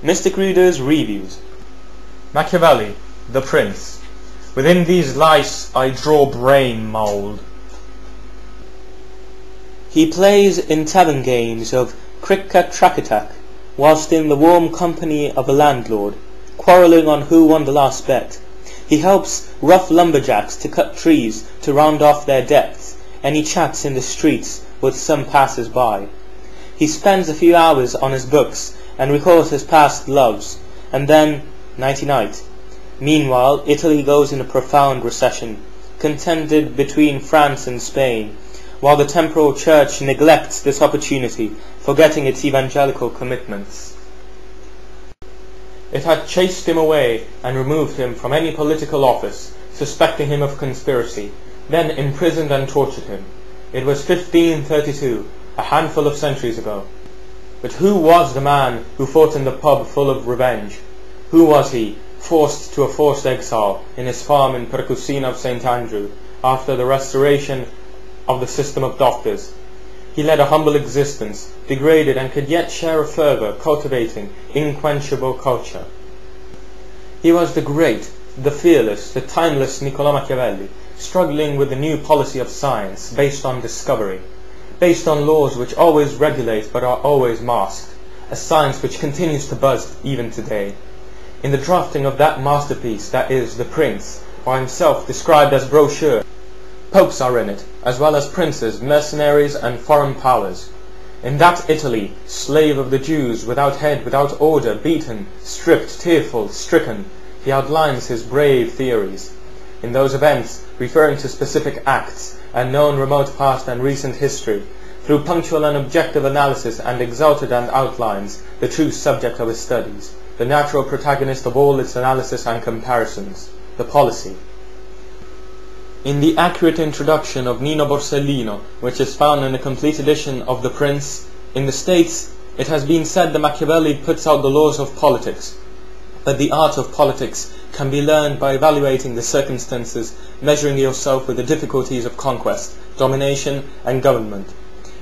Mystic Reader's Reviews. Machiavelli, the Prince. Within these lice I draw brain mould. He plays in tavern games of crick-track, whilst in the warm company of a landlord, quarrelling on who won the last bet. He helps rough lumberjacks to cut trees to round off their debts, and he chats in the streets with some passers-by. He spends a few hours on his books and recalls his past loves, and then nighty-night. Meanwhile, Italy goes in a profound recession, contended between France and Spain, while the temporal church neglects this opportunity, forgetting its evangelical commitments. It had chased him away and removed him from any political office, suspecting him of conspiracy, then imprisoned and tortured him. It was 1532, a handful of centuries ago. But who was the man who fought in the pub full of revenge? Who was he, forced to a forced exile in his farm in Percusina of St. Andrew, after the restoration of the system of doctors? He led a humble existence, degraded, and could yet share a fervour cultivating inquenchable culture. He was the great, the fearless, the timeless Niccolò Machiavelli, struggling with the new policy of science based on discovery, based on laws which always regulate but are always masked, a science which continues to buzz even today. In the drafting of that masterpiece that is The Prince, by himself described as brochure, popes are in it, as well as princes, mercenaries, and foreign powers. In that Italy, slave of the Jews, without head, without order, beaten, stripped, tearful, stricken, he outlines his brave theories. In those events, referring to specific acts, and known remote past and recent history, through punctual and objective analysis and exalted and outlines the true subject of his studies, the natural protagonist of all its analysis and comparisons, the policy. In the accurate introduction of Nino Borsellino, which is found in a complete edition of The Prince, in the States, it has been said that Machiavelli puts out the laws of politics, but the art of politics can be learned by evaluating the circumstances, measuring yourself with the difficulties of conquest, domination, and government.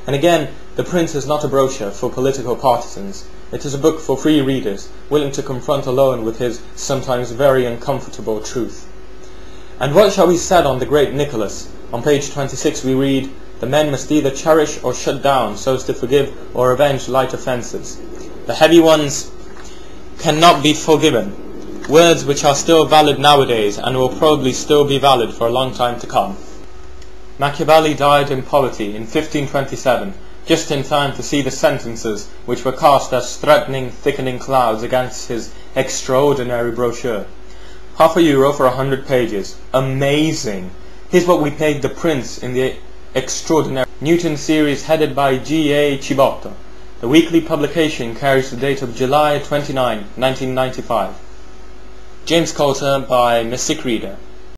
And again, The Prince is not a brochure for political partisans. It is a book for free readers, willing to confront alone with his sometimes very uncomfortable truth. And what shall be said on the great Nicholas? On page 26 we read, "The men must either cherish or shut down so as to forgive or avenge light offences. The heavy ones cannot be forgiven." Words which are still valid nowadays and will probably still be valid for a long time to come. Machiavelli died in poverty in 1527, just in time to see the sentences which were cast as threatening, thickening clouds against his extraordinary brochure. €0.50 for 100 pages. Amazing! Here's what we paid The Prince in the extraordinary Newton series headed by G.A. Cibotto. The weekly publication carries the date of July 29, 1995. James Coulter by Mystic Reader.